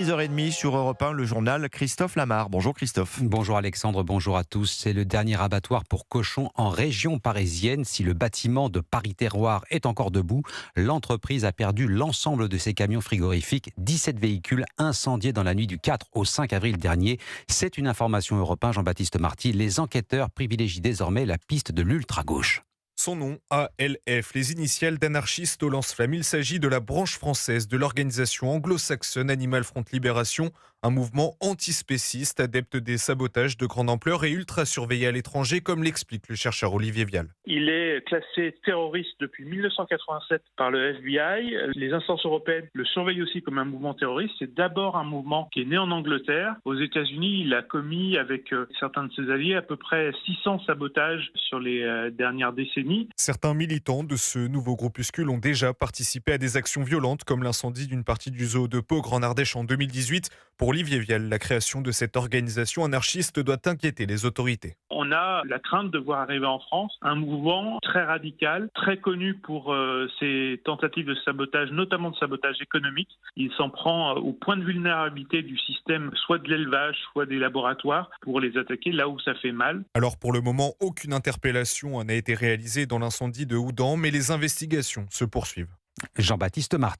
6h30 sur Europe 1, le journal Christophe Lamar. Bonjour Christophe. Bonjour Alexandre, bonjour à tous. C'est le dernier abattoir pour cochons en région parisienne. Si le bâtiment de Paris Terroir est encore debout, l'entreprise a perdu l'ensemble de ses camions frigorifiques. 17 véhicules incendiés dans la nuit du 4 au 5 avril dernier. C'est une information Europe 1, Jean-Baptiste Marty. Les enquêteurs privilégient désormais la piste de l'ultra-gauche. Son nom, ALF, les initiales d'anarchistes au lance-flammes. Il s'agit de la branche française de l'organisation anglo-saxonne Animal Front Libération, un mouvement antispéciste, adepte des sabotages de grande ampleur et ultra surveillé à l'étranger, comme l'explique le chercheur Olivier Vial. Il est classé terroriste depuis 1987 par le FBI. Les instances européennes le surveillent aussi comme un mouvement terroriste. C'est d'abord un mouvement qui est né en Angleterre. Aux États-Unis, il a commis avec certains de ses alliés à peu près 600 sabotages sur les dernières décennies. Certains militants de ce nouveau groupuscule ont déjà participé à des actions violentes, comme l'incendie d'une partie du zoo de Pau, en Ardèche, en 2018. Pour Olivier Vial, la création de cette organisation anarchiste doit inquiéter les autorités. On a la crainte de voir arriver en France un mouvement très radical, très connu pour ses tentatives de sabotage, notamment de sabotage économique. Il s'en prend au point de vulnérabilité du système, soit de l'élevage, soit des laboratoires, pour les attaquer là où ça fait mal. Alors pour le moment, aucune interpellation n'a été réalisée dans l'incendie de Houdan, mais les investigations se poursuivent. Jean-Baptiste Marty.